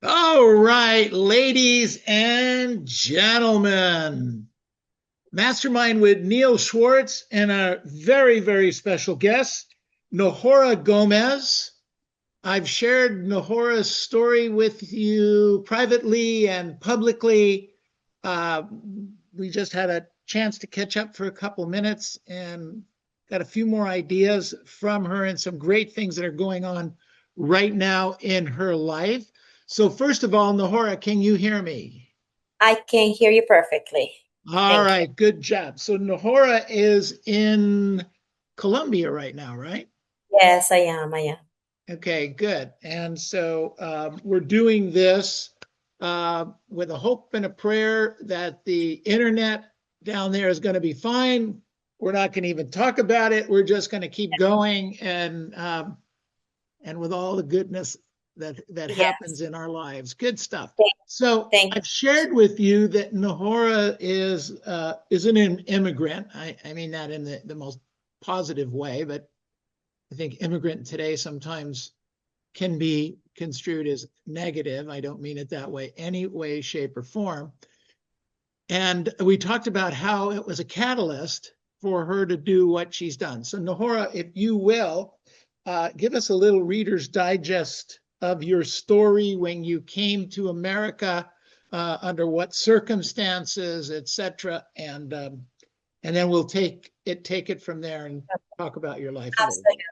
All right, ladies and gentlemen, Mastermind with Neil Schwartz and a very, very special guest, Nohora Gomez. I've shared Nohora's story with you privately and publicly. Uh, we just had a chance to catch up for a couple minutes and got a few more ideas from her and some great things that are going on right now in her life. So first of all, Nohora, can you hear me? I can hear you perfectly. All Thank you. right, good job. So Nohora is in Colombia right now, right? Yes, I am. I am. Okay, good. And so we're doing this with a hope and a prayer that the internet down there is going to be fine. We're not going to even talk about it. We're just going to keep going and with all the goodness that Yes. happens in our lives. Good stuff. Thank, So thank I've shared with you that Nohora is an immigrant. I mean that in the most positive way, but I think immigrant today sometimes can be construed as negative. I don't mean it that way, any way, shape, or form. And we talked about how it was a catalyst for her to do what she's done. So, Nohora, if you will, give us a little Reader's Digest of your story when you came to America, under what circumstances, etc., and then we'll take it from there and talk about your life a little bit. absolutely.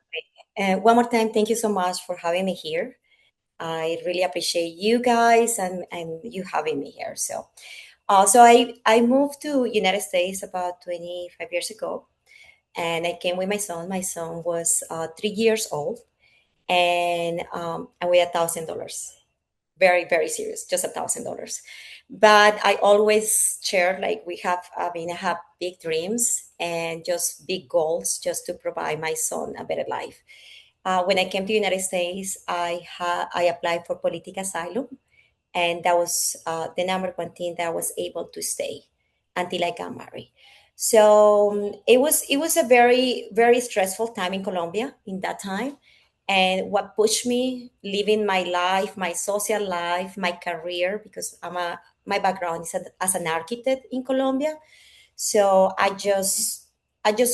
And one more time, thank you so much for having me here. I really appreciate you guys and you having me here. So I moved to United States about 25 years ago, and I came with my son. My son was 3 years old, and we had $1,000. Very, very serious, just $1,000. But I always share, like, I have big dreams and just big goals just to provide my son a better life. When I came to United States, I applied for political asylum, and that was the number one thing that I was able to stay until I got married. So it was a very, very stressful time in Colombia in that time, and what pushed me living my life, my social life, my career, because my background is as an architect in Colombia. So I just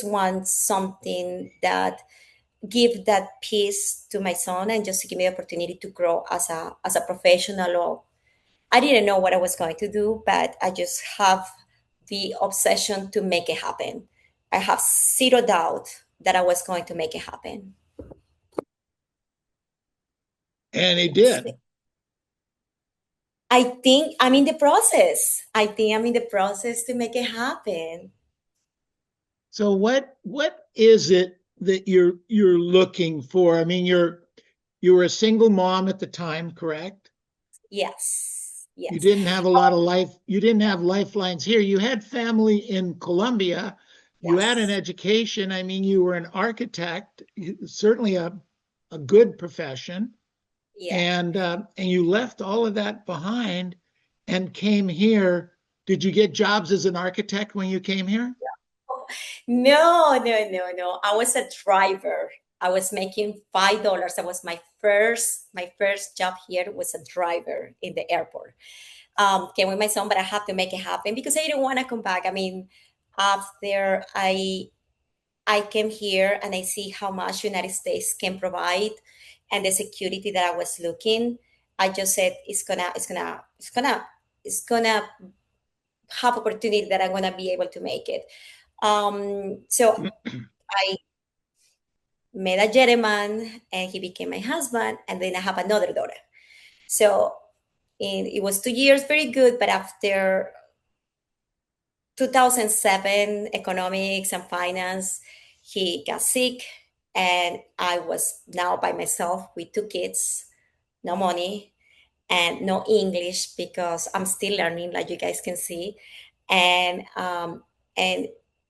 want something that give that peace to my son and just to give me the opportunity to grow as a professional. Or I didn't know what I was going to do, but I just have the obsession to make it happen. I have zero doubt that I was going to make it happen. And he did. I think I'm in the process. I think I'm in the process to make it happen. So what is it that you're looking for? I mean, you were a single mom at the time, correct? Yes. You Yes. didn't have a lot of life, you didn't have lifelines here. You had family in Colombia. You had an Yes. education. I mean, you were an architect, certainly a good profession, Yeah. and you left all of that behind and came here. Did you get jobs as an architect when you came here? No, no, no, no. I was a driver. I was making $5. That was my first job here was a driver in the airport. Came with my son, but I have to make it happen because I didn't want to come back. I mean, after I came here and I see how much United States can provide and the security that I was looking, I just said it's gonna have opportunity that I'm gonna be able to make it. So I met a gentleman, and he became my husband. And then I have another daughter. So it was 2 years very good, but after 2007, economics and finance, he got sick, and I was now by myself with two kids, no money, and no English because I'm still learning, like you guys can see. And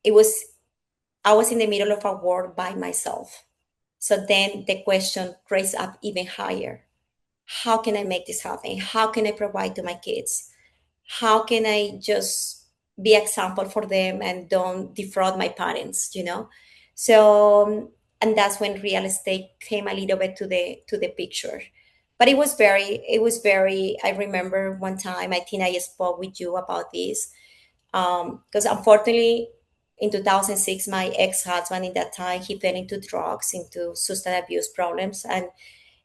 it was I was in the middle of a war by myself. So then the question raised up even higher. How can I make this happen? How can I provide to my kids? How can I just be example for them and don't defraud my parents? So and that's when real estate came a little bit to the picture. But it was very I remember one time, I think I spoke with you about this, because unfortunately in 2006 my ex-husband in that time he fell into drugs, into substance abuse problems, and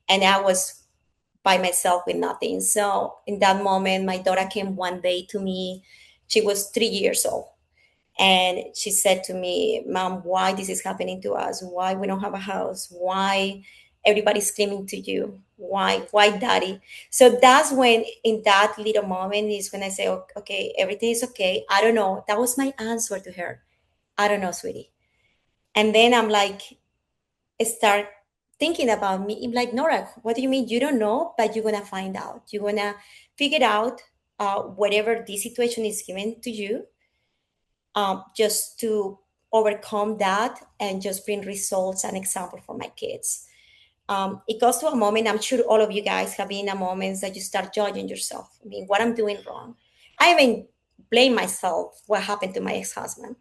I was by myself with nothing. So in that moment, my daughter came one day to me. She was 3 years old. And she said to me, Mom, why this is happening to us? Why we don't have a house? Why everybody's screaming to you? Why daddy? So that's when, in that little moment, is when I say, okay, everything is okay. I don't know. That was my answer to her. I don't know, sweetie. And then I'm like, start thinking about me. I'm like, Nora, what do you mean you don't know? But you're gonna find out. You're gonna figure out whatever this situation is given to you, just to overcome that and just bring results and example for my kids. It goes to a moment, I'm sure all of you guys have been in a moments that you start judging yourself. I mean, what I'm doing wrong. I even blame myself what happened to my ex-husband.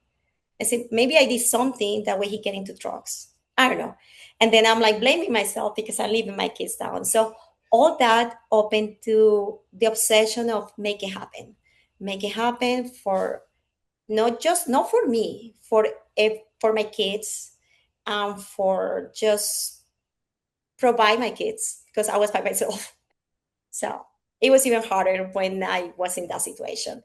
I said, maybe I did something that way he get into drugs. I don't know. And then I'm like blaming myself because I'm leaving my kids down. So all that opened to the obsession of make it happen. Make it happen for not for me, for my kids, for just provide my kids because I was by myself. So it was even harder when I was in that situation.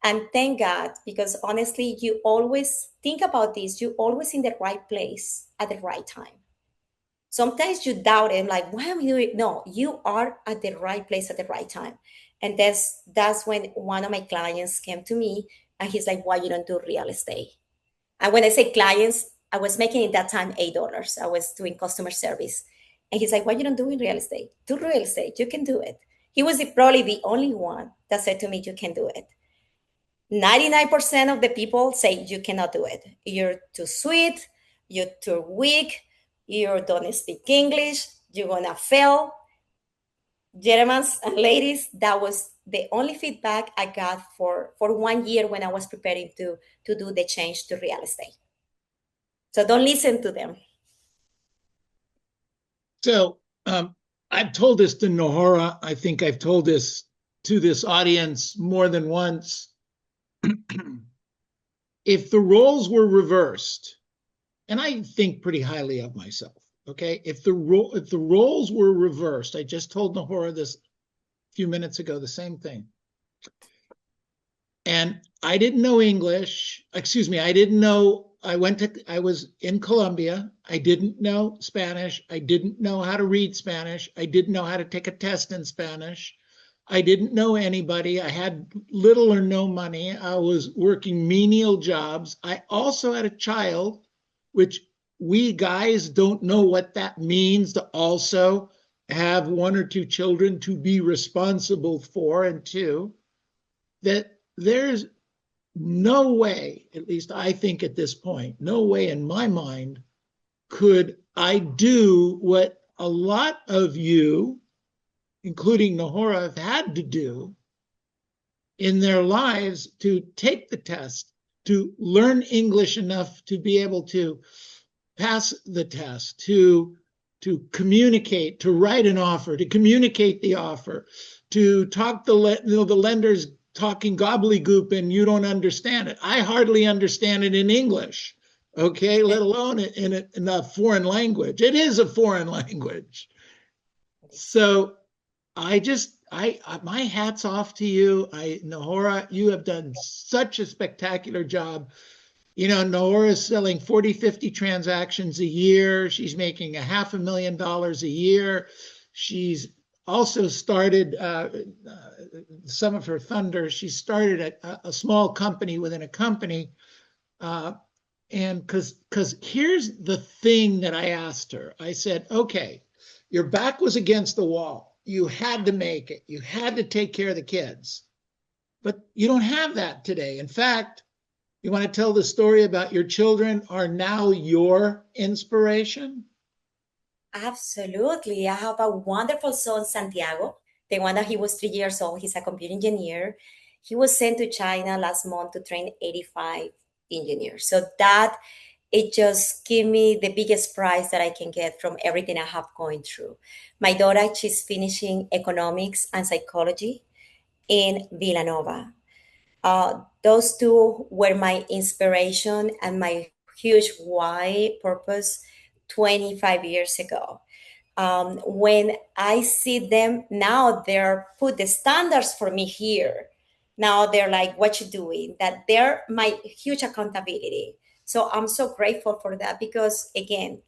And thank God, because honestly, you always think about this, you always in the right place at the right time. Sometimes you doubt it, like, why am I doing it? No, you are at the right place at the right time. And that's when one of my clients came to me and he's like, why you don't do real estate? And when I say clients, I was making at that time $8. I was doing customer service. And he's like, why you don't do real estate? Do real estate. You can do it. He was probably the only one that said to me, you can do it. 99% of the people say you cannot do it. You're too sweet, you're too weak, you don't speak English, you're gonna fail. Gentlemen and ladies, that was the only feedback I got for 1 year when I was preparing to do the change to real estate. So don't listen to them. So I've told this to Nohora. I think I've told this to this audience more than once. If the roles were reversed, and I think pretty highly of myself, okay? If the roles were reversed, I just told Nohora this a few minutes ago, the same thing. And I didn't know English. Excuse me, I didn't know. I was in Colombia. I didn't know Spanish. I didn't know how to read Spanish. I didn't know how to take a test in Spanish. I didn't know anybody. I had little or no money. I was working menial jobs. I also had a child, which we guys don't know what that means, to also have one or two children to be responsible for, and two, that there's no way, at least I think at this point, no way in my mind could I do what a lot of you, including Nohora, have had to do in their lives to take the test, to learn English enough to be able to pass the test, to communicate, to write an offer, to communicate the offer, to talk the lenders talking gobbledygook and you don't understand it. I hardly understand it in English, okay, let alone in a foreign language. It is a foreign language. So my hat's off to you. Nohora, you have done such a spectacular job. Nohora is selling 40, 50 transactions a year. She's making $500,000 a year. She's also started some of her thunder. She started a small company within a company. And because here's the thing that I asked her, I said, okay, your back was against the wall. You had to make it. You had to take care of the kids. But you don't have that today. In fact, you want to tell the story about your children are now your inspiration? Absolutely. I have a wonderful son, Santiago, the one that he was 3 years old. He's a computer engineer. He was sent to China last month to train 85 engineers. So that it just gave me the biggest prize that I can get from everything I have going through. My daughter, she's finishing economics and psychology in Villanova. Those two were my inspiration and my huge why purpose 25 years ago. When I see them now, they're put the standards for me here. Now they're like, what you doing? That they're my huge accountability. So I'm so grateful for that because again,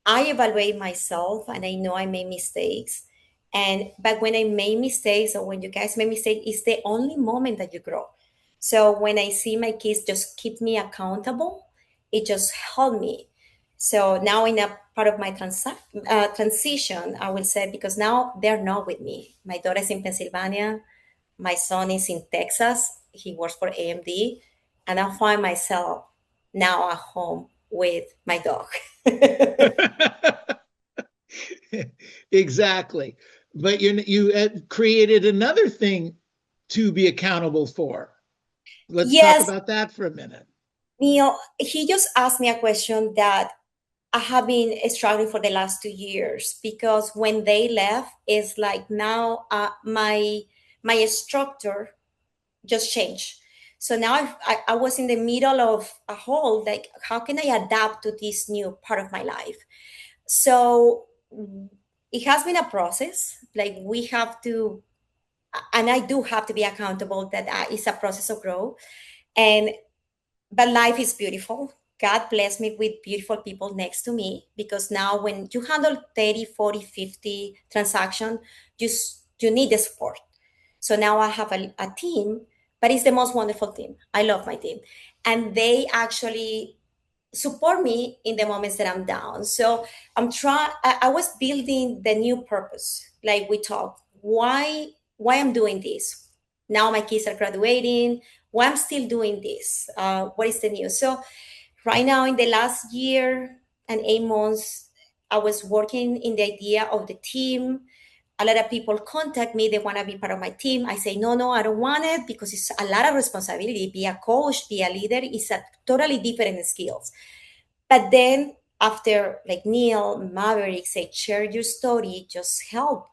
I evaluate myself and I know I made mistakes. And but when I made mistakes or when you guys make mistakes, it's the only moment that you grow. So when I see my kids just keep me accountable, it just helped me. So now in a part of my transition, I will say because now they're not with me. My daughter is in Pennsylvania, my son is in Texas. He works for AMD, and I find myself now at home with my dog. Exactly. But you created another thing to be accountable for. Let's talk Yes, about that for a minute. Neil, he just asked me a question that I have been struggling for the last 2 years because when they left, it's like now my structure just changed. So now I was in the middle of a hole, like how can I adapt to this new part of my life? So it has been a process. Like we have to, and I do have to be accountable that it's a process of growth. And but life is beautiful. God bless me with beautiful people next to me because now when you handle 30, 40, 50 transactions, you need the support. So now I have a team, but it's the most wonderful team. I love my team. And they actually support me in the moments that I'm down. So I was building the new purpose. Like we talked, why I'm doing this. Now my kids are graduating. Why I'm still doing this? What is the news? So right now in the last year and 8 months, I was working in the idea of the team. A lot of people contact me, they want to be part of my team. I say, no, I don't want it because it's a lot of responsibility. Be a coach, be a leader is a totally different skills. But then after like Neil, Maverick say, share your story, just help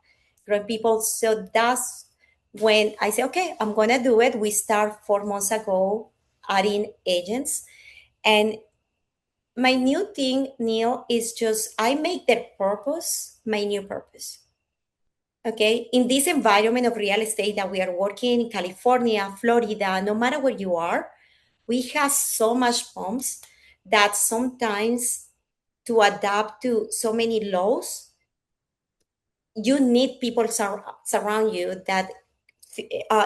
grow people. So that's when I say, okay, I'm gonna do it. We start 4 months ago adding agents. And my new thing, Neil, is just I make the purpose my new purpose. Okay. In this environment of real estate that we are working in California, Florida, no matter where you are, we have so much bumps that sometimes to adapt to so many laws, you need people surround you that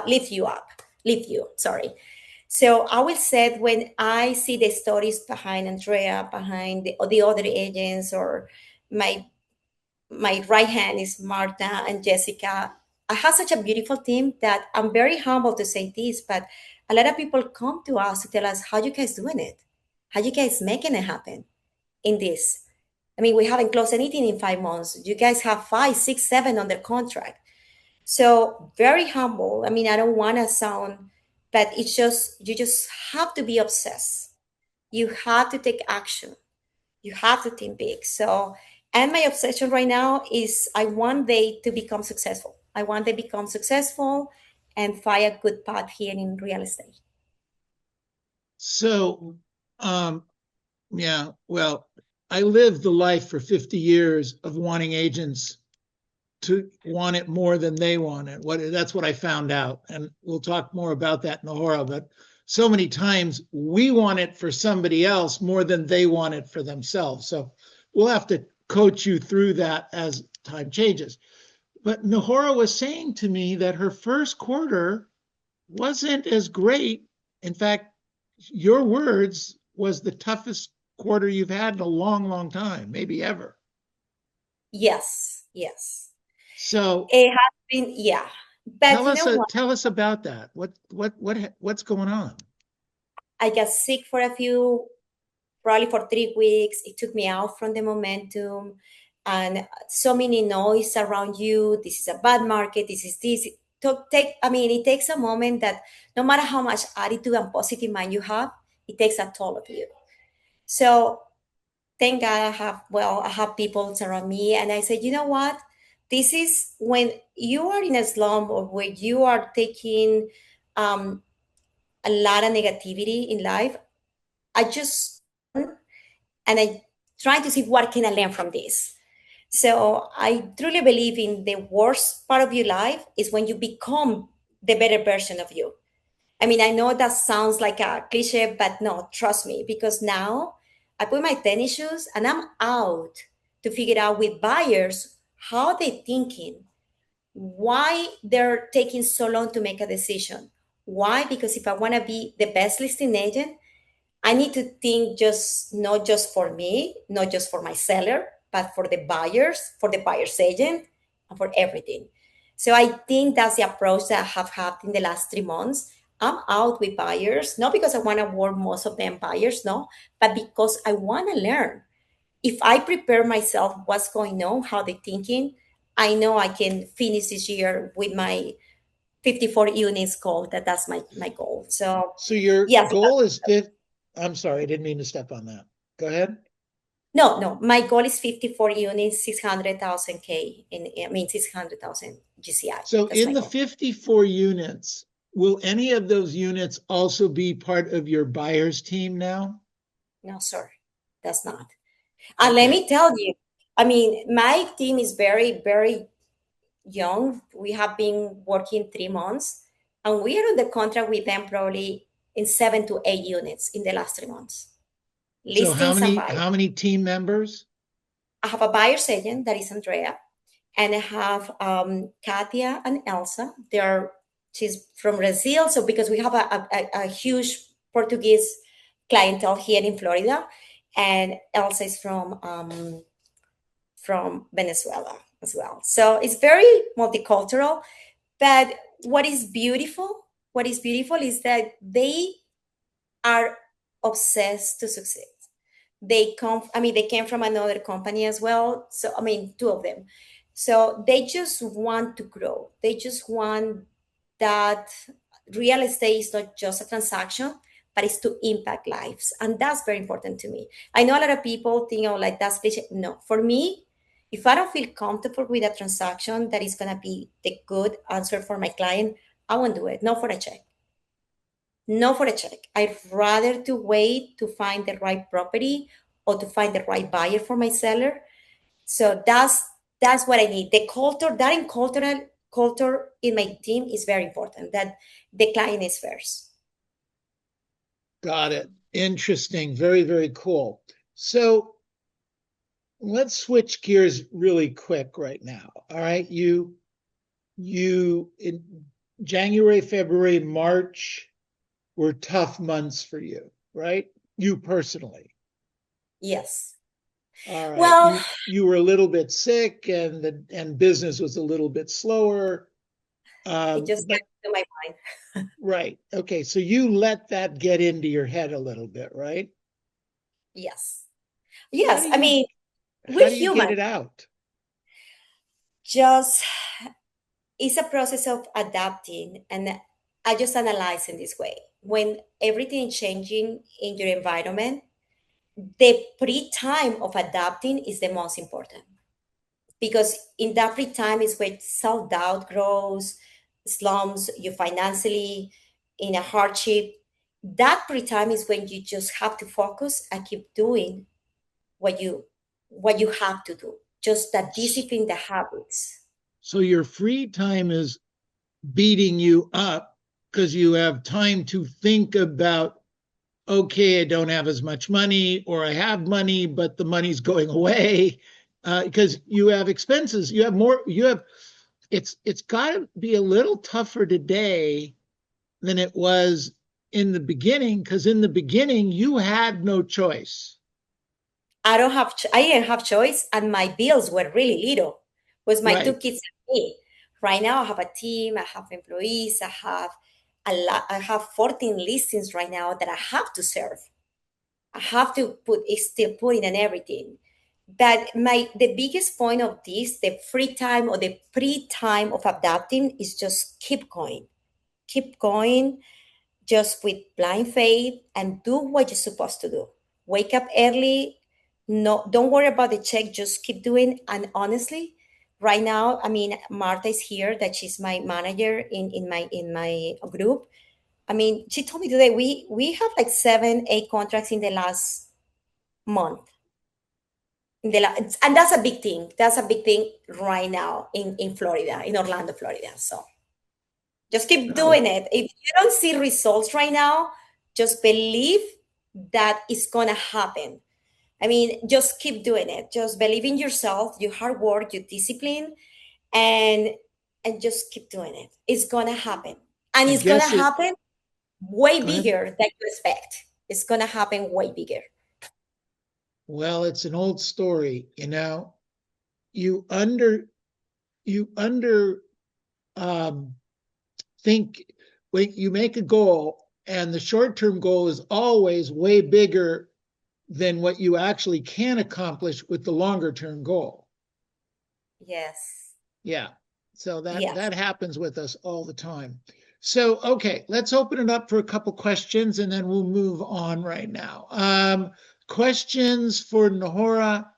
lift you, sorry. So I will say when I see the stories behind Andrea, behind the other agents, or my my right hand is Marta and Jessica. I have such a beautiful team that I'm very humble to say this, but a lot of people come to us to tell us how you guys doing it, how you guys making it happen in this. I mean, we haven't closed anything in 5 months. You guys have five, six, seven under contract. So very humble. I mean, I don't want to sound, but it's just you just have to be obsessed. You have to take action. You have to think big. So, and my obsession right now is I want they to become successful. I want they become successful and find a good path here in real estate. So, yeah, well, I lived the life for 50 years of wanting agents to want it more than they want it. That's what I found out. And we'll talk more about that in Nohora. But so many times we want it for somebody else more than they want it for themselves. So we'll have to coach you through that as time changes. But Nohora was saying to me that her first quarter wasn't as great. In fact, your words was the toughest quarter you've had in a long, long time, maybe ever. Yes, yes. So It has been, yeah. But you know what? tell us about that. What's going on? I got sick for a few, probably for 3 weeks. It took me out from the momentum and so many noise around you. This is a bad market. This is this. It takes a moment that no matter how much attitude and positive mind you have, it takes a toll of you. So thank God I have people around me. And I said, you know what? This is when you are in a slump or when you are taking um, a lot of negativity in life. I just and I try to see what can I learn from this. So I truly believe in the worst part of your life is when you become the better version of you. I mean, I know that sounds like a cliche, but no, trust me, because now I put my tennis shoes and I'm out to figure out with buyers how they're thinking, why they're taking so long to make a decision. Why? Because if I want to be the best listing agent, I need to think just not just for me, not just for my seller, but for the buyers, for the buyer's agent, and for everything. So I think that's the approach that I have had in the last 3 months. I'm out with buyers, not because I want to work most of them buyers, no, but because I want to learn. If I prepare myself what's going on, how they're thinking, I know I can finish this year with my 54 units goal. That's my goal. So So your yes, goal is fifth. I'm sorry, I didn't mean to step on that. Go ahead. no, no. My goal is 54 units, 600,000 K, I mean 600,000 GCI. So That's in my the goal. 54 units, will any of those units also be part of your buyer's team now? No, sir, that's not. And let Okay. me tell you, I mean, my team is very, very young. We have been working 3 months, and we are on the contract with them probably in 7 to 8 units in the last 3 months. So Listings and buyers. how many team members? I have a buyer's agent that is Andrea, and I have Katia and Elsa. She's from Brazil, so because we have a huge Portuguese clientele here in Florida, and Elsa is from Venezuela as well. So it's very multicultural. But what is beautiful is that they are obsessed to succeed. They came from another company as well. So, I mean, two of them. So they just want to grow. They just want that real estate is not just a transaction, but it's to impact lives. And that's very important to me. I know a lot of people think, oh, like that's cliche. No, for me, if I don't feel comfortable with a transaction that is going to be the good answer for my client, I won't do it. Not for a check. Not for a check. I'd rather to wait to find the right property or to find the right buyer for my seller. So that's what I need. The culture, that in culture in my team is very important. That the client is first. Got it. Interesting. Very, very cool. So let's switch gears really quick right now. All right. You in January, February, March were tough months for you, right? You personally. Yes. All right. Well, You were a little bit sick and business was a little bit slower. it just But came to my mind. right. Okay. So you let that get into your head a little bit, right? Yes. How Yes. do I you mean, we're how do you human. get it out? Just it's a process of adapting, and I just analyze in this way. When everything is changing in your environment, the pre-time of adapting is the most important, because in that pre-time is where self-doubt grows, slums, you financially in a hardship. That pre-time is when you just have to focus and keep doing what you have to do, just that discipline, the habits. So your free time is beating you up because you have time to think about, okay, I don't have as much money, or I have money, but the money's going away, because you have expenses. You have more. It's got to be a little tougher today than it was in the beginning, because in the beginning you had no choice. I didn't have choice, and my bills were really little. Was my two Right. kids and me. Right now, I have a team. I have employees. I have a lot. I have 14 listings right now that I have to serve. I have to put still putting in everything. But the biggest point of this, the free time or the pre time of adapting, is just keep going, just with blind faith and do what you're supposed to do. Wake up early. No, don't worry about the check. Just keep doing. And honestly, right now, I mean, Martha is here. That she's my manager in my group. I mean, she told me today we have like 7, 8 contracts in the last month. And that's a big thing. That's a big thing right now in Florida, in Orlando, Florida. So just keep Oh, doing it. If you don't see results right now, just believe that it's gonna happen. I mean, just keep doing it. Just believe in yourself, your hard work, your discipline, and and just keep doing it. It's gonna happen. And I it's gonna guess it. happen way Go ahead. bigger than you expect. It's gonna happen way bigger. Well, it's an old story, You under you under think when you make a goal, and the short-term goal is always way bigger than what you actually can accomplish with the longer-term goal. Yes. Yeah. So Yes. that happens with us all the time. So, okay, let's open it up for a couple questions and then we'll move on right now. Questions for Nohora.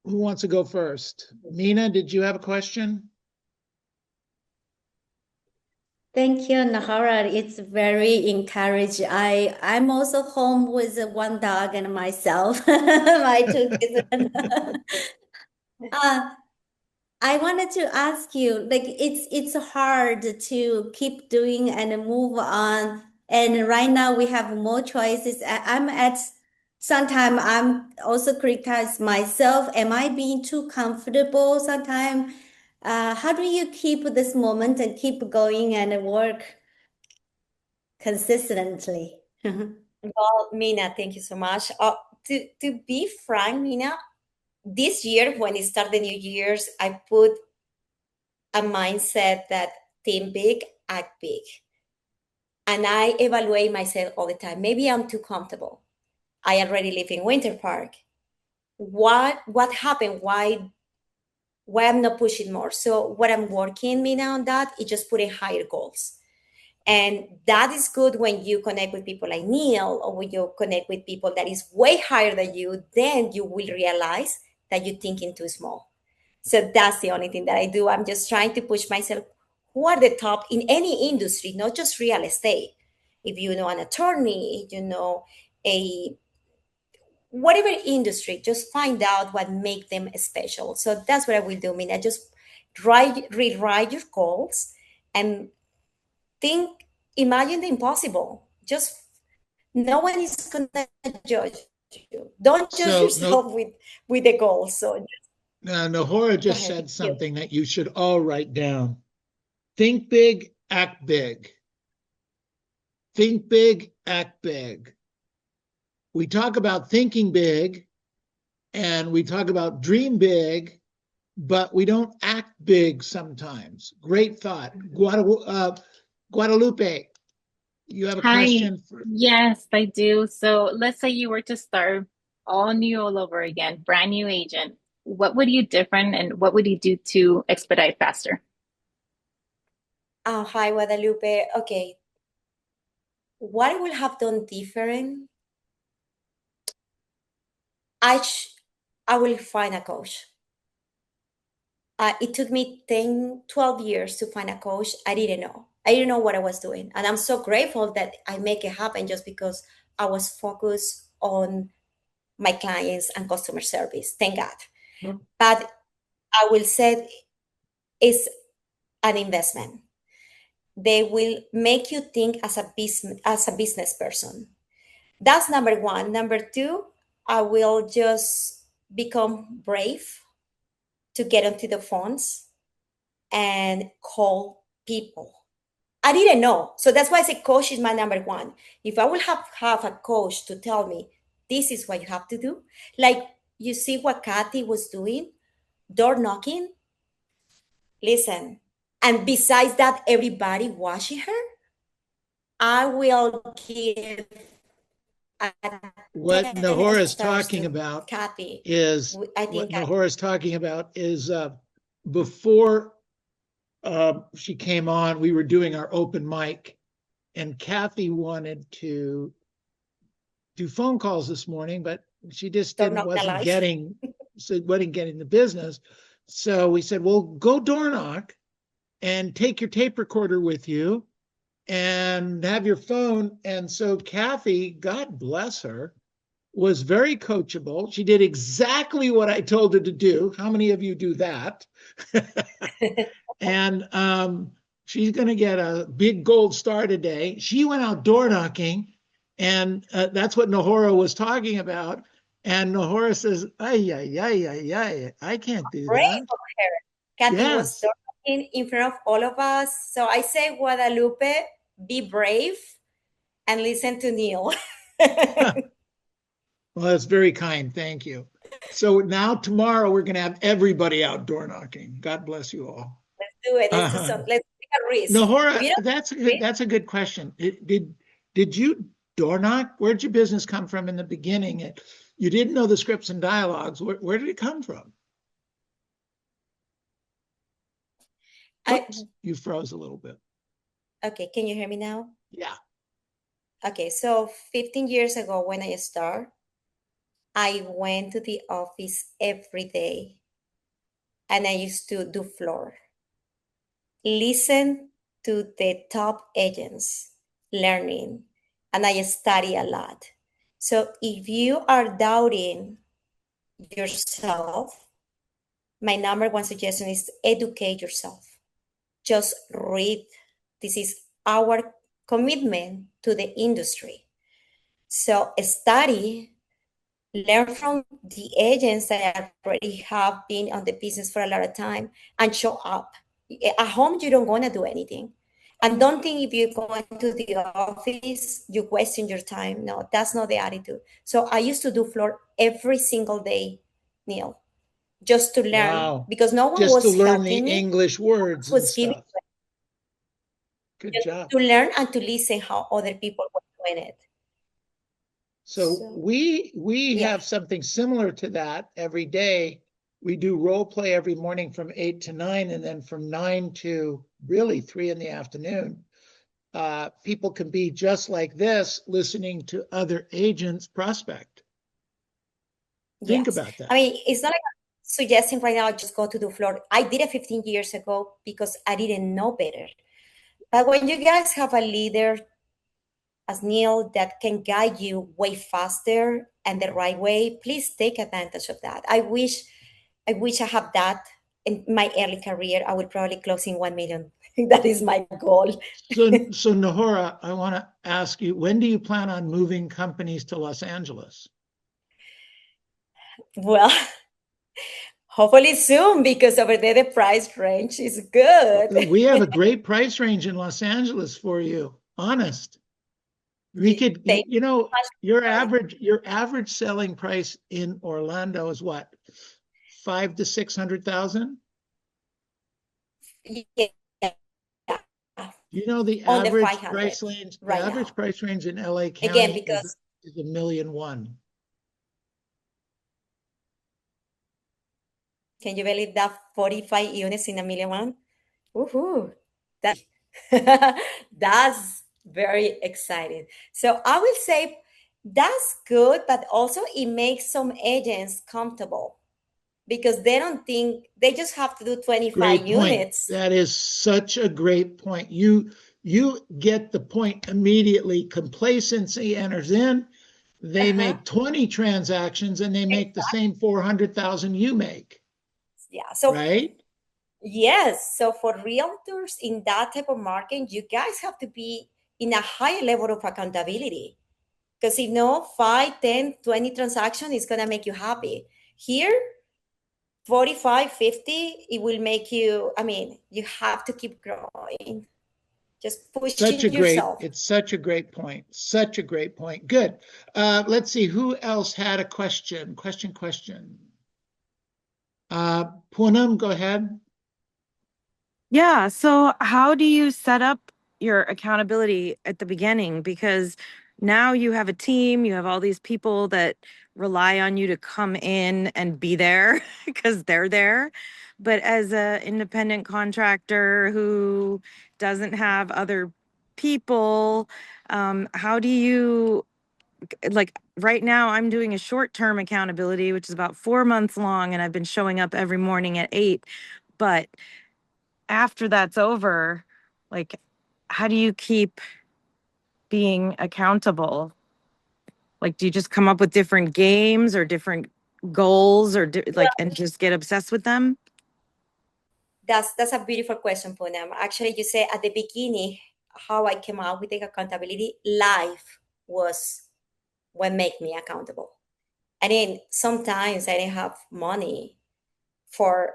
Who wants to go first? Mina, did you have a question? Thank you, Nahara. It's very encouraging. I'm also home with one dog and myself, my two kids. Uh, I wanted to ask you, like it's hard to keep doing and move on. And right now we have more choices. I'm at sometimes I'm also criticize myself. Am I being too comfortable sometimes? How do you keep this moment and keep going and work consistently? Well, Mina, thank you so much. To be frank, Mina, this year when it started the New Year's, I put a mindset that think big, act big. And I evaluate myself all the time. Maybe I'm too comfortable. I already live in Winter Park. What happened? Why I'm not pushing more? So what I'm working, Mina, on that is just putting higher goals. And that is good when you connect with people like Neil, or when you connect with people that is way higher than you, then you will realize that you're thinking too small. So that's the only thing that I do. I'm just trying to push myself. Who are the top in any industry, not just real estate? If you know an attorney, if you know a whatever industry, just find out what make them special. So that's what I will do. I mean, I just rewrite your goals and think, imagine the impossible. Just no one is gonna judge you. Don't judge So no, yourself with the goals. So Nohora go just ahead. said Thank you. something that you should all write down. Think big, act big. Think big, act big. We talk about thinking big and we talk about dream big, but we don't act big sometimes. Great thought. Guadalupe, you have a Hi. question for. Yes, I do. So let's say you were to start all new all over again, brand new agent. What would you different and what would you do to expedite faster? Hi, Guadalupe. Okay, what I will have done different? I sh- I will find a coach. It took me 10, 12 years to find a coach. I didn't know. I didn't know what I was doing. And I'm so grateful that I make it happen just because I was focused on my clients and customer service. Thank God. But I will say it's an investment. they will make you think as a business person. That's number one. Number two, I will just become brave to get onto the phones and call people. I didn't know. So that's why I say coach is my number one. If I will have a coach to tell me this is what you have to do, like you see what Kathy was doing, door knocking, listen. And besides that, everybody watching her, I will give a What 10 Nohora is stars talking to about Kathy. is I what think Nohora is talking about is before she came on, we were doing our open mic, and Kathy wanted to do phone calls this morning, but she just Door knock the wasn't life. getting the business. So we said, well, go door knock and take your tape recorder with you and have your phone. And so Kathy, God bless her, was very coachable. She did exactly what I told her to do. How many of you do that? And she's going to get a big gold star today. She went out door knocking, and that's what Nohora was talking about. And Nohora says, ay, ay, ay, ay, ay, I can't do Brave that. of her. Kathy was Yes. talking in front of all of us. So I say, Guadalupe, be brave and listen to Neil. Well, that's very kind. Thank you. So now tomorrow we're going to have everybody out door knocking. God bless you all. Let's do it. Let's do Uh, some. Let's take a risk. Nohora, If you don't that's a good question. Did you door knock? Where'd your business come from in the beginning? You didn't know the scripts and dialogues. Where did it come from? Oops, you froze a little bit. Okay, can you hear me now? Yeah. Okay, so 15 years ago when I started, I went to the office every day and I used to do floor. Listen to the top agents learning, and I study a lot. So if you are doubting yourself, my number one suggestion is educate yourself. Just read. This is our commitment to the industry. So study, learn from the agents that already have been on the business for a lot of time, and show up. At home, you don't want to do anything. And don't think if you go into the office, you question your time. No, that's not the attitude. So I used to do floor every single day, Neil, just to learn, Wow. because no one Just to was learn the helping me. English words and Was giving stuff. Good just job. to learn and to listen how other people were doing it. So we yeah. have something similar to that every day. We do role play every morning from 8 to 9, and then from 9 to really 3 in the afternoon. People can be just like this, listening to other agents prospect. Think Yes. about that. I mean, it's not like I'm suggesting right now just go to the floor. I did it 15 years ago because I didn't know better. But when you guys have a leader as Neil that can guide you way faster and the right way, please take advantage of that. I wish I have that in my early career. I would probably close in 1 million. That is my goal. So Nohora, I want to ask you, when do you plan on moving companies to Los Angeles? Well, hopefully soon, because over there the price range is good. We have a great price range in Los Angeles for you. Honest. We could, you know, your average selling price in Orlando is what? 500,000 to 600,000? Yeah. You know, the On the average 500 price range, the right average now. price range in LA Again, County because is $1.1 million. can you believe that 45 units in $1 million? Woohoo! That's very exciting. So I will say that's good, but also it makes some agents comfortable because they don't think they just have to do 25 Great point. units. That is such a great point. You get the point immediately. Complacency enters in. They make 20 transactions and they make the same 400,000 you make. Yeah. So right? Yes. So for realtors in that type of market, you guys have to be in a higher level of accountability. Because if no, 5, 10, 20 transaction is going to make you happy. Here, 45, 50, it will make you, I mean, you have to keep growing. Just pushing yourself. It's such a great point. Such a great point. Good. Let's see who else had a question. Question. Poonam, go ahead. Yeah. So how do you set up your accountability at the beginning? Because now you have a team, you have all these people that rely on you to come in and be there because they're there. But as an independent contractor who doesn't have other people, how do you, like right now I'm doing a short-term accountability, which is about 4 months long, and I've been showing up every morning at 8. But after that's over, like, how do you keep being accountable? Like, do you just come up with different games or different goals or and just get obsessed with them? That's a beautiful question, Poonam. Actually, you say at the beginning how I came out with the accountability. Life was what made me accountable. I mean, sometimes I didn't have money for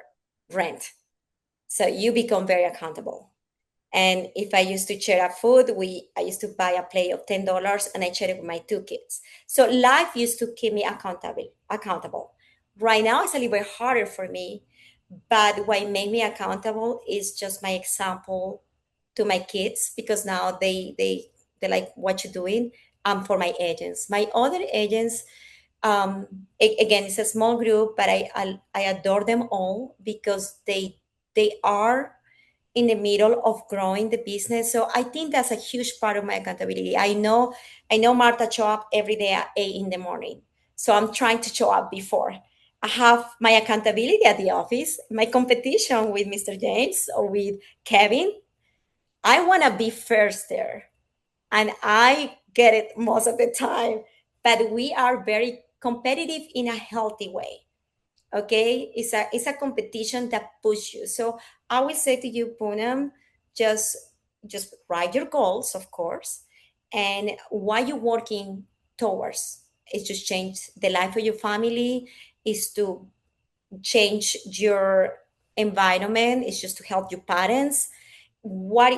rent. So you become very accountable. And if I used to share a food, I used to buy a plate of $10 and I share it with my 2 kids. So life used to keep me accountable. Right now it's a little bit harder for me, but what made me accountable is just my example to my kids, because now they like what you're doing. For my agents, my other agents, again, it's a small group, but I adore them all because they are in the middle of growing the business. So I think that's a huge part of my accountability. I know Martha show up every day at 8 in the morning. So I'm trying to show up before. I have my accountability at the office, my competition with Mr. James or with Kevin. I want to be first there. And I get it most of the time. But we are very competitive in a healthy way. Okay, it's a competition that pushes you. So I will say to you, Poonam, just just write your goals, of course, and what you're working towards is just change the life of your family, is to change your environment, is just to help your parents. Why?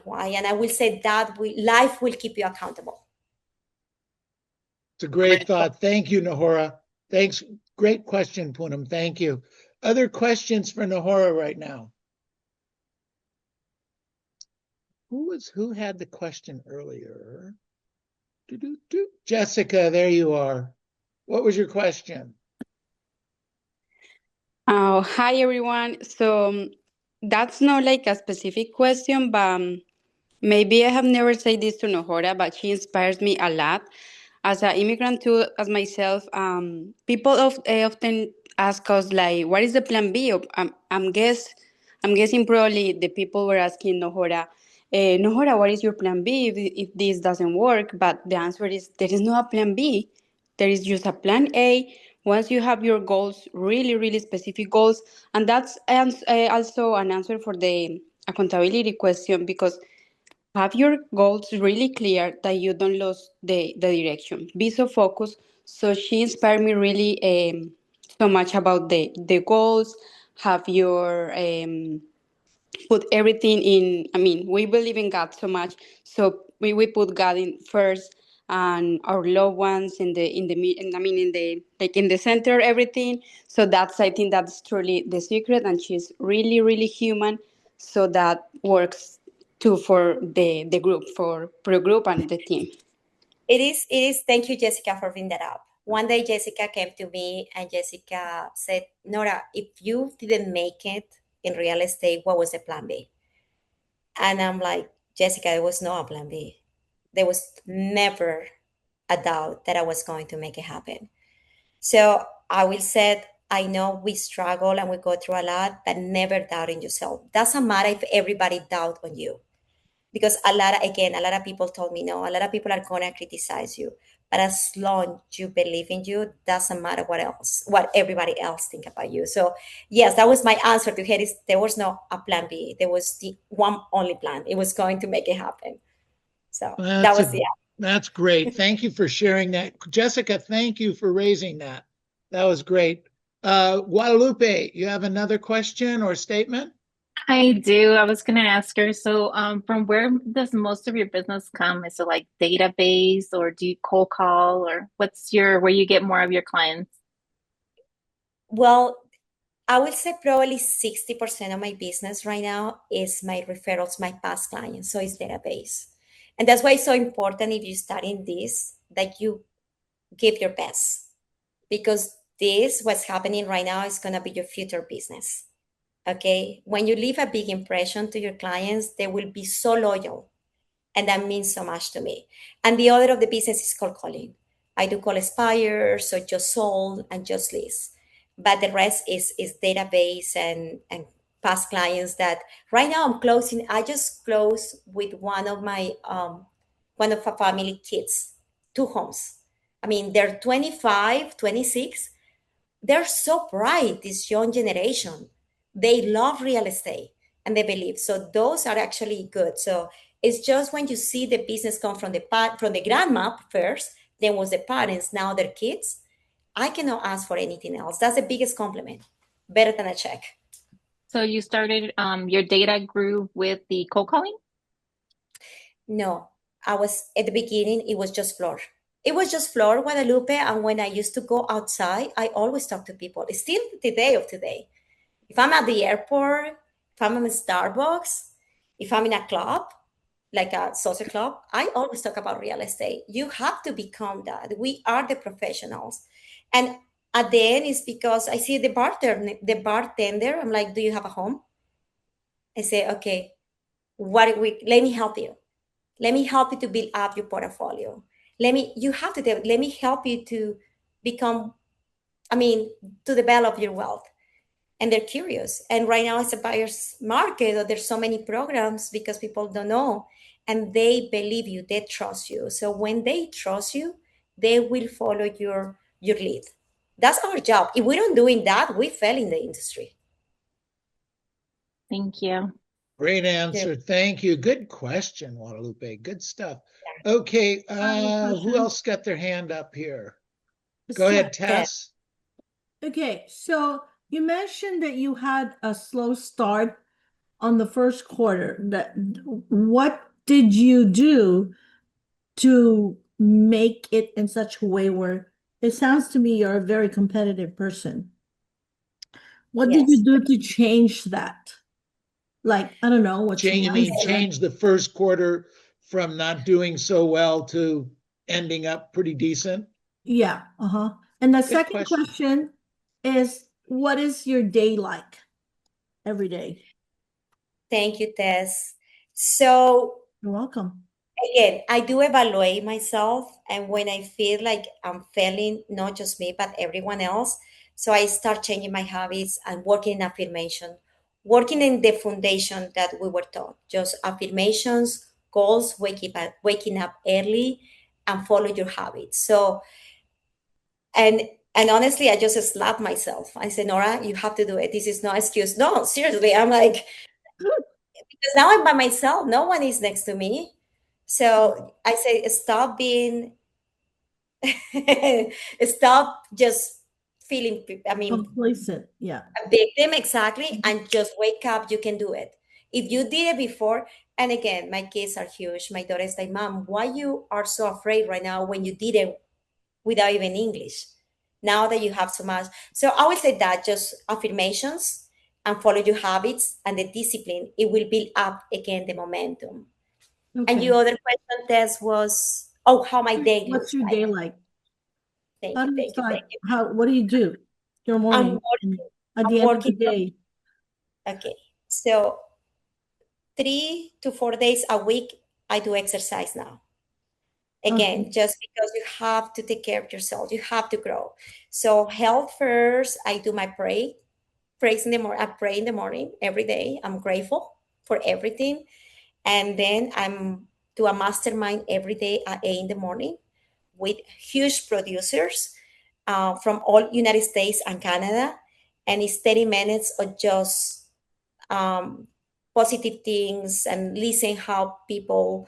And I will say that life will keep you accountable. It's a great thought. Thank you, Nohora. Thanks. Great question, Poonam. Thank you. Other questions for Nohora right now? Who had the question earlier? Jessica, there you are. What was your question? Oh, hi everyone. So that's not like a specific question, but maybe I have never said this to Nohora, but she inspires me a lot. As an immigrant too, as myself, people often ask us like, "What is the plan B?" I'm guessing probably the people were asking Nohora, Nohora, what is your plan B if this doesn't work? But the answer is there is no a plan B. There is just a plan A. Once you have your goals, really, really specific goals, and that's also an answer for the accountability question, because have your goals really clear that you don't lose the direction. Be so focused. So she inspired me really so much about the goals. Have your put everything in. I mean, we believe in God so much, so we put God in first, and our loved ones I mean in the like in the center, everything. So that's, I think that's truly the secret, and she's really really human, so that works too for the group, for pro group and the team. It is. Thank you, Jessica, for bringing that up. One day, Jessica came to me and Jessica said, Nora, if you didn't make it in real estate, what was the plan B? And I'm like, Jessica, there was no plan B. There was never a doubt that I was going to make it happen. So I will say, I know we struggle and we go through a lot, but never doubt in yourself. Doesn't matter if everybody doubt on you, because a lot of people told me no. A lot of people are gonna criticize you, But as long you believe in you, doesn't matter what everybody else think about you. So yes, that was my answer to her. Is there was no a plan B. There was the one only plan. It was going to make it happen. So that was the That's great. Thank you for sharing that. Jessica, thank you for raising that. That was great. Guadalupe, you have another question or statement? I do. I was gonna ask her, so from where does most of your business come? Is it like database or do you cold call or where you get more of your clients? Well, I would say probably 60% of my business right now is my referrals, my past clients. So it's database. And that's why it's so important if you start in this, that you give your best. Because this, what's happening right now, is gonna be your future business. Okay. When you leave a big impression to your clients, they will be so loyal. And that means so much to me. And the other of the business is cold calling. I do call Aspire, so just sold and just list. But the rest is database and past clients that right now I'm closing. I just closed with one of a family kids, two homes. I mean, they're 25, 26. They're so bright, this young generation. They love real estate and they believe. So those are actually good. So it's just when you see the business come from the grandma first, then was the parents, now their kids. I cannot ask for anything else. That's the biggest compliment. Better than a check. So you started your data grew with the cold calling? No, I was at the beginning, it was just floor. It was just floor, Guadalupe. And when I used to go outside, I always talk to people. It's still the day of today. If I'm at the airport, if I'm in Starbucks, if I'm in a club, like a social club, I always talk about real estate. You have to become that. We are the professionals. And at the end, it's because I see the bartender. I'm like, do you have a home? I say, okay, let me help you. Let me help you to build up your portfolio. Let me help you to become, I mean, to develop your wealth. And they're curious. And right now it's a buyer's market. There's so many programs because people don't know and they believe you, they trust you. So when they trust you, they will follow your lead. That's our job. If we don't doing that, we fail in the industry. Thank you. Great Yeah. answer. Thank you. Good question, Guadalupe. Good stuff. Okay, who else got their hand up here? Go ahead, Tess. Okay, so you mentioned that you had a slow start on the first quarter. What did you do to make it in such a way where it sounds to me you're a very competitive person? What did you Yes. do to change that? Like, I don't know, what's your You mean mindset? change the first quarter from not doing so well to ending up pretty decent? Yeah, And the Good second question is, what is your day like every day? Thank you, Tess. So You're welcome. again, I do evaluate myself, and when I feel like I'm failing, not just me, but everyone else, so I start changing my habits and working in affirmation, working in the foundation that we were taught, just affirmations, goals, waking up early, and follow your habits. So, and and honestly, I just slapped myself. I said, Nora, you have to do it. This is no excuse. No, seriously, I'm like, because now I'm by myself. No one is next to me. So I say, stop just feeling, I mean, Complacent, yeah. a victim, exactly, and just wake up. You can do it. If you did it before, and again, my kids are huge. My daughter is like, Mom, why you are so afraid right now when you did it without even English? Now that you have so much. So I would say that just affirmations and follow your habits and the discipline, it will build up again the momentum. And Okay. your other question, Tess, was, how my day What's looks your like. day like? Thank How you, do you thank you, start? thank you. What do you do your morning at the I'm end of the working. day? Okay, so 3 to 4 days a week, I do exercise now. Again, just because you have to take care of yourself, you have to grow. So health first, I do my praise in the morning. I pray in the morning every day. I'm grateful for everything. And then I'm do a mastermind every day at 8 in the morning with huge producers from all United States and Canada, and it's 30 minutes of just positive things and listen how people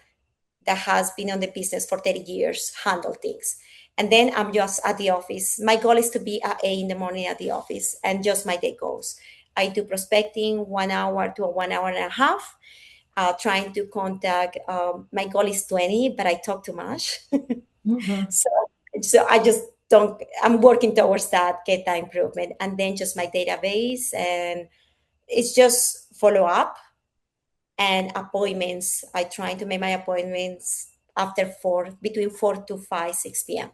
that has been on the business for 30 years handle things. And then I'm just at the office. My goal is to be at 8 in the morning at the office, and just my day goes. I do prospecting 1 hour to 1 hour and a half, trying to contact. My goal is 20, but I talk too much. Mhm. So I just don't, I'm working towards that, get that improvement. And then just my database, and it's just follow up and appointments. I try to make my appointments after 4, between 4 to 5, 6 p.m.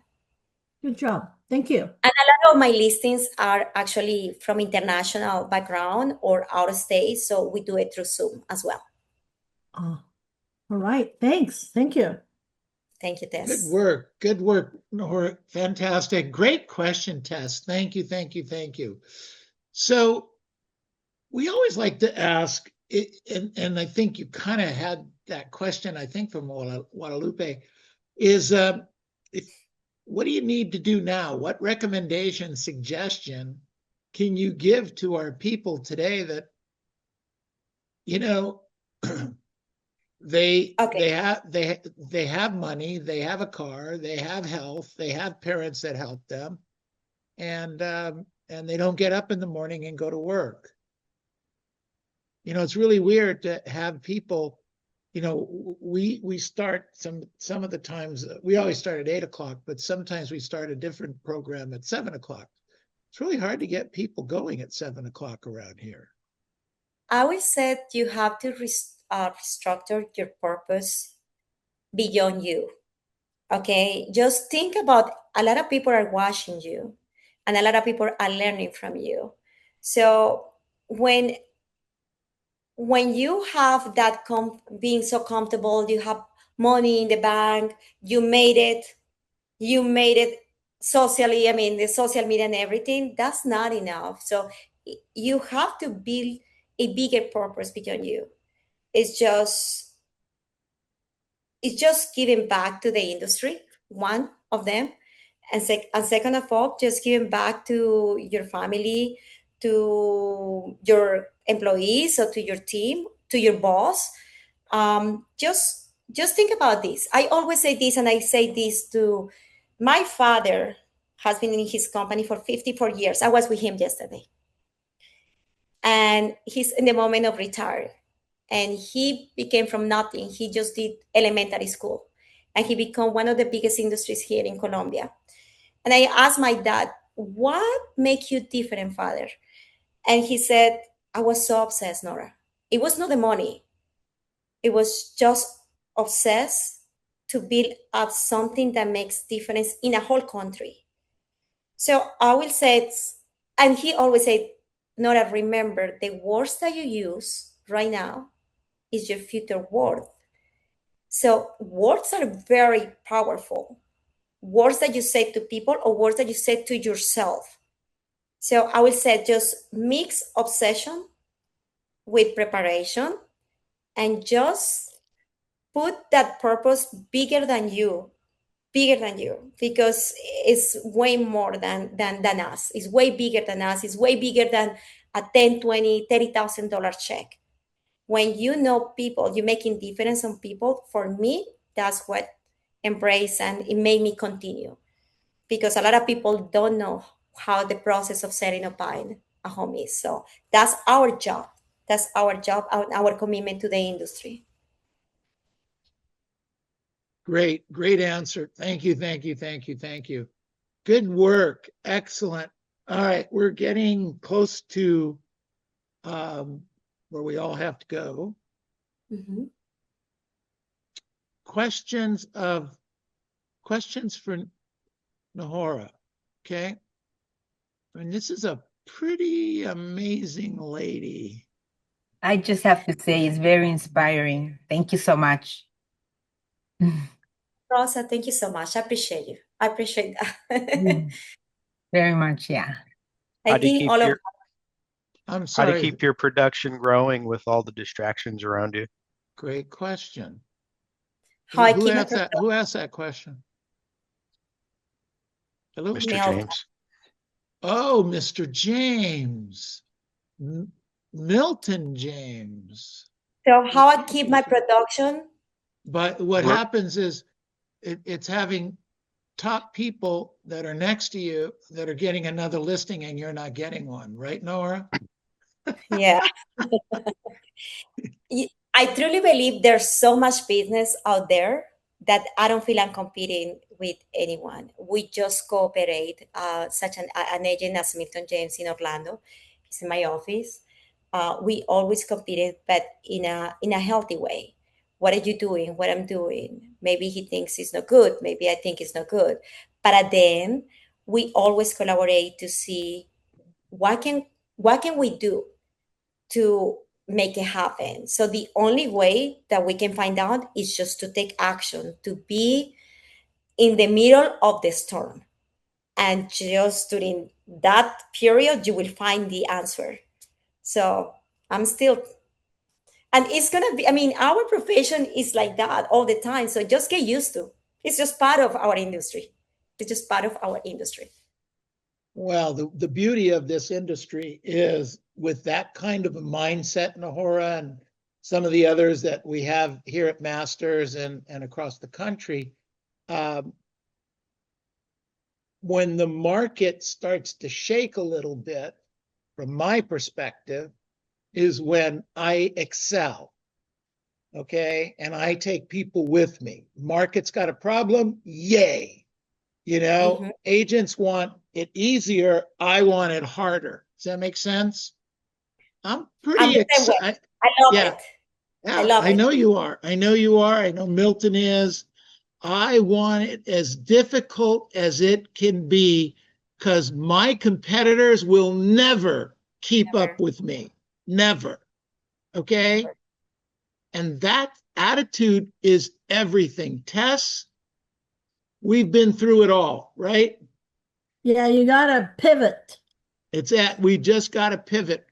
Good job. Thank you. And a lot of my listings are actually from international background or out of state. So we do it through Zoom as well. All right. Thanks. Thank you. Thank you, Good Tess. work. Good work, Nohora. Fantastic. Great question, Tess. Thank you, thank you, thank you. So we always like to ask, and I think you kind of had that question, I think, from Guadalupe, is what do you need to do now? What recommendation, suggestion can you give to our people today that, you know, they have money, they have a car, they have health, they have parents that help them, and they don't get up in the morning and go to work. You know, it's really weird to have people, you know, we start some of the times, we always start at 8 o'clock, but sometimes we start a different program at 7 o'clock. It's really hard to get people going at 7 o'clock around here. I always said you have to restructure your purpose beyond you. Okay, just think about, a lot of people are watching you, and a lot of people are learning from you. So when you have that being so comfortable, you have money in the bank, you made it socially, I mean, the social media and everything, that's not enough. So you have to build a bigger purpose beyond you. It's just giving back to the industry, one of them. And second of all, just giving back to your family, to your employees, or to your team, to your boss. Just think about this. I always say this, and I say this to my father. Has been in his company for 54 years. I was with him yesterday, and he's in the moment of retire. And he became from nothing. He just did elementary school, and he became one of the biggest industries here in Colombia. And I asked my dad, what make you different, father? And he said, I was so obsessed, Nora. It was not the money. It was just obsessed to build up something that makes difference in a whole country. So I will say, and he always said, Nora, remember, the words that you use right now is your future word. So words are very powerful. Words that you say to people, or words that you say to yourself. So I will say, just mix obsession with preparation, and just put that purpose bigger than you, because it's way more than us. It's way bigger than us. It's way bigger than a $10, $20, $30,000 check. When you know people, you're making difference on people. For me, that's what embrace, and it made me continue, because a lot of people don't know how the process of setting up a home is. So that's our job. That's our job, our commitment to the industry. Great answer. Thank you, thank you, thank you, thank you. Good work. Excellent. All right, we're getting close to where we all have to go. Mm-hmm. Questions for Nohora. Okay. And this is a pretty amazing lady. I just have to say it's very inspiring. Thank you so much. Rosa, thank you so much. I appreciate you. I appreciate that. Very much, yeah. I think all of I'm How sorry. to keep your production growing with all the distractions around you? Great question. how I Who keep my asked that? Who asked that question? Hello? Mr. Milton. James. Oh, Mr. James. Milton James. So how I keep my production? But what We're- happens is it's having top people that are next to you that are getting another listing and you're not getting one, right, Nohora? Yeah. I truly believe there's so much business out there that I don't feel I'm competing with anyone. We just cooperate. Such an agent as Milton James in Orlando, he's in my office. We always competed, but in a healthy way. What are you doing? What I'm doing? Maybe he thinks it's not good. Maybe I think it's not good. But at the end, we always collaborate to see what can we do to make it happen. So the only way that we can find out is just to take action, to be in the middle of the storm. And just during that period, you will find the answer. So I'm still, and it's going to be, I mean, our profession is like that all the time. So just get used to. It's just part of our industry. It's just part of our industry. Well, the beauty of this industry is with that kind of a mindset, Nohora, and some of the others that we have here at Masters and across the country, when the market starts to shake a little bit, from my perspective, is when I excel. Okay. And I take people with me. Market's got a problem. Yay. You know, agents want it easier. I want it harder. Does that make sense? I'm pretty excited. I love Yeah. it. Yeah, I love it. I know you are. I know you are. I know Milton is. I want it as difficult as it can be because my competitors will never keep up with me. Never. Okay? Never. And that attitude is everything. Tess, we've been through it all, right? Yeah, you gotta pivot. We just got to pivot.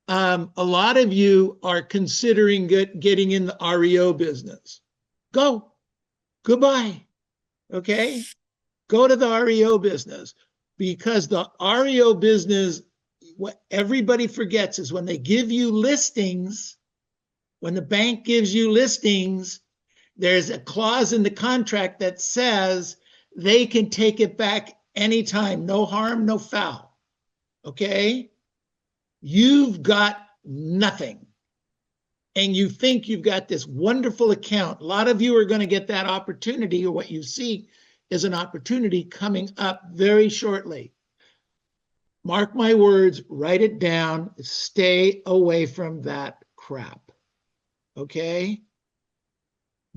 A lot of you are considering getting in the REO business. Go. Goodbye. Okay? Go to the REO business because the REO business, what everybody forgets is when they give you listings, when the bank gives you listings, there's a clause in the contract that says they can take it back anytime. No harm, no foul. Okay? You've got nothing. And you think you've got this wonderful account. A lot of you are going to get that opportunity, or what you see is an opportunity coming up very shortly. Mark my words, write it down, stay away from that crap. Okay?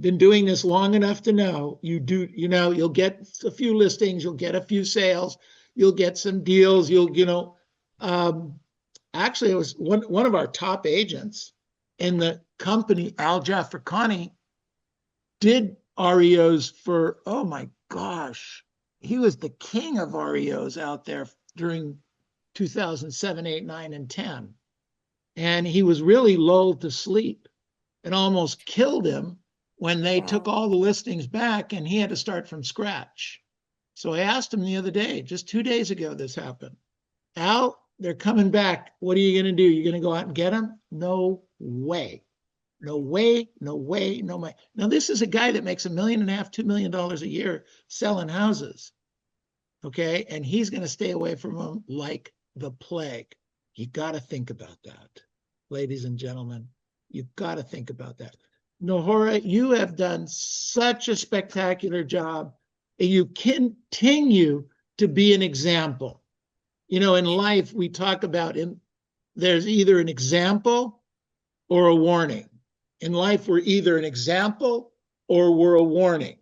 Been doing this long enough to know you'll get a few listings, you'll get a few sales, you'll get some deals, actually it was one of our top agents in the company, Al Jafrikani, did REOs for, oh my gosh, he was the king of REOs out there during 2007, 8, 9, and 10. And he was really lulled to sleep. It almost killed him when they took all the listings back and he had to start from scratch. So I asked him the other day, just 2 days ago, this happened. Al, they're coming back. What are you going to do? You're going to go out and get them? No way. No way, no way, no way. Now, this is a guy that makes $1.5 million, $2 million a year selling houses. Okay. And he's going to stay away from them like the plague. You got to think about that, ladies and gentlemen. You've got to think about that. Nohora, you have done such a spectacular job. And you continue to be an example. You know, in life, we talk about there's either an example or a warning. In life, we're either an example or we're a warning.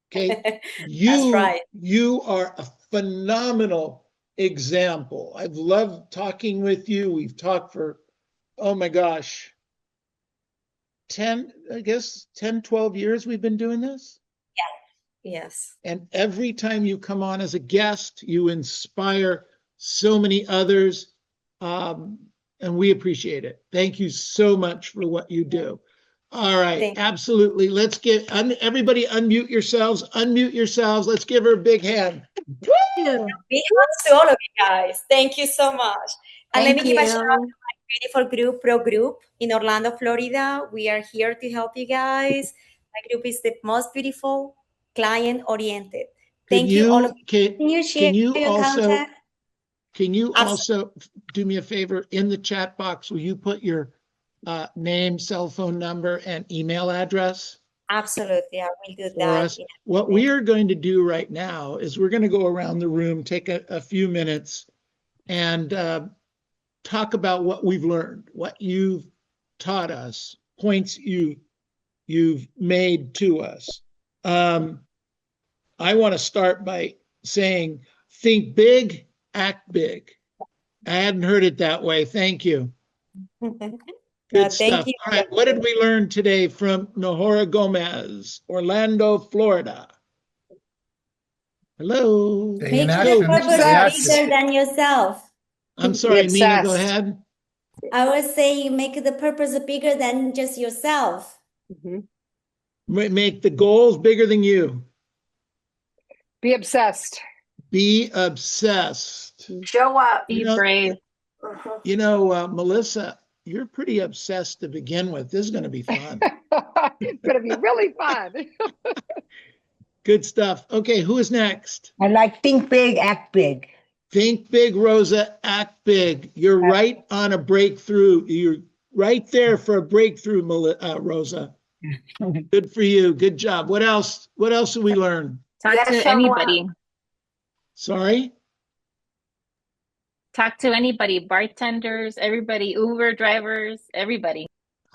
Okay. That's right. You are a phenomenal example. I've loved talking with you. We've talked for, oh my gosh, 10, 12 years we've been doing this. Yeah. Yes. And every time you come on as a guest, you inspire so many others. And we appreciate it. Thank you so much for what you do. All right, absolutely. Let's everybody unmute yourselves. Let's give her a big hand. Woo! you. Big hugs to all of you guys. Thank you so much. And let me Thank give a shout out you. to my beautiful group, Pro Group in Orlando, Florida. We are here to help you guys. My group is the most beautiful, client oriented. Thank you all of you. Can you share your contact? Can you Absolutely. also do me a favor in the chat box? Will you put your name, cell phone number, and email address Absolutely. I will do for that. us? What we are going to do right now is we're going to go around the room, take a few minutes, and talk about what we've learned, what you've taught us, points you've made to us. I want to start by saying, think big, act big. I hadn't heard it that way. Thank you. Good Thank stuff. you. All right, what did we learn today from Nohora Gomez, Orlando, Florida? Hello. Stay Make in the action. purpose Stay active. bigger than yourself. I'm sorry, Mina, go obsessed. ahead. I would say you make the purpose bigger than just yourself. Make the goals bigger than you. Be obsessed. Be obsessed. Show up. Be brave. Melissa, you're pretty obsessed to begin with. This is going to be fun. It's going to be really fun. Good stuff. Okay, who is next? I like think big, act big. Think big, Rosa, act big. You're right on a breakthrough. You're right there for a breakthrough, Rosa. Good for you. Good job. What else? What else did we learn? Talk to anybody. Sorry? Talk to anybody. Bartenders, everybody, Uber drivers, everybody.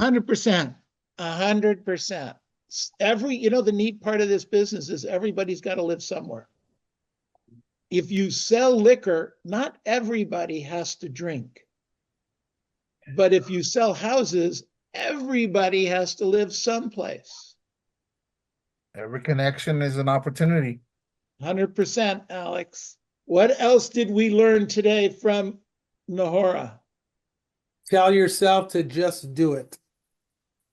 100%. 100%. The neat part of this business is everybody's got to live somewhere. If you sell liquor, not everybody has to drink. But if you sell houses, everybody has to live someplace. Every connection is an opportunity. 100%, Alex. What else did we learn today from Nohora? Tell yourself to just do it.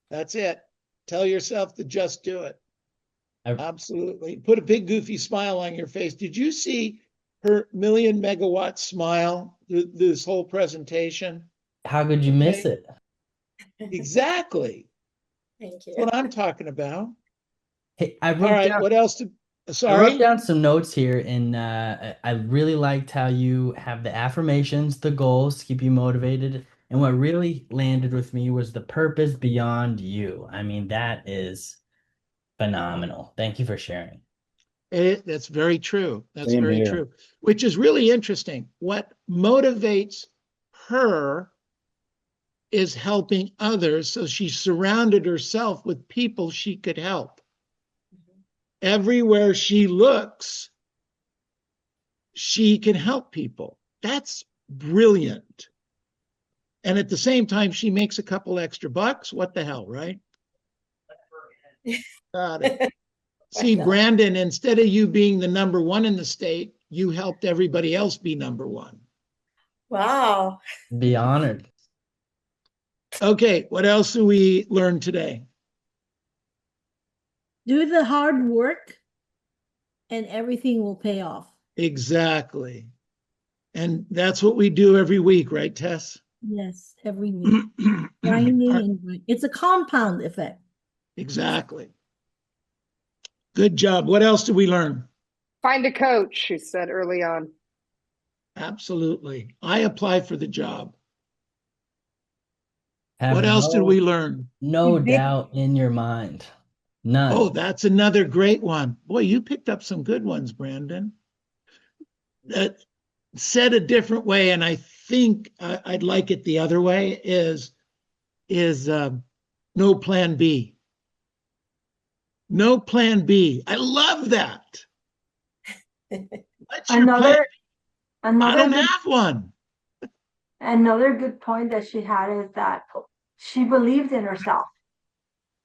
That's it. Tell yourself to just do it. Absolutely. Put a big goofy smile on your face. Did you see her 1,000,000 megawatt smile this whole presentation? How could you miss it? Exactly. Thank you. That's what I'm talking about. Hey, I All wrote right. down, What else? I Sorry. wrote down some notes here, and I really liked how you have the affirmations, the goals to keep you motivated. And what really landed with me was the purpose beyond you. I mean, that is phenomenal. Thank you for sharing. That's very true. That's Same very here. true. Which is really interesting. What motivates her is helping others. So she surrounded herself with people she could help. Everywhere she looks, she can help people. That's brilliant. And at the same time, she makes a couple extra bucks. What the hell, right? Got it. See, Brandon, instead of you being the number one in the state, you helped everybody else be number one. Wow. Be honored. Okay, what else do we learn today? Do the hard work and everything will pay off. Exactly. And that's what we do every week, right, Tess? Yes, every week. Grinding and grinding. It's a compound effect. Exactly. Good job. What else did we learn? Find a coach, she said early on. Absolutely. I applied for the job. Have What else did we learn? No doubt in your mind. None. Oh, that's another great one. Boy, you picked up some good ones, Brandon. Said a different way, and I think I'd like it the other way, is no plan B. No plan B. I love that. What's your plan? I don't have one. Another good point that she had is that she believed in herself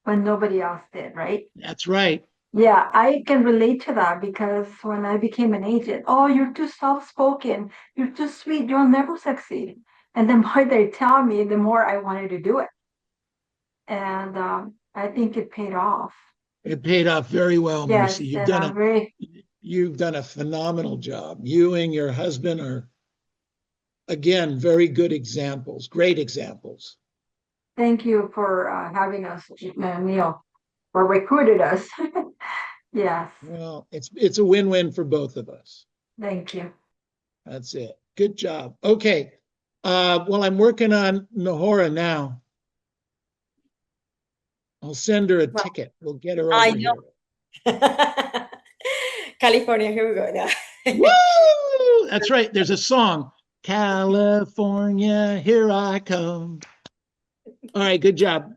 when nobody else did, right? That's right. Yeah, I can relate to that because when I became an agent, oh, you're too soft-spoken, you're too sweet, you'll never succeed. And the more they tell me, the more I wanted to do it. And I think it paid off. It paid off very well, Yes, Mercy. and I'm very you've done a phenomenal job. You and your husband are, again, very good examples, great examples. Thank you for having us, Neil, or recruited us. Yes, Well, it's a win-win for both of us. thank you. That's it. Good job. Okay. Well, I'm working on Nohora now. I'll send her a ticket. We'll get her I over know. here. California, here we go now. Woo! That's right. There's a song. California, here I come. All right. Good job.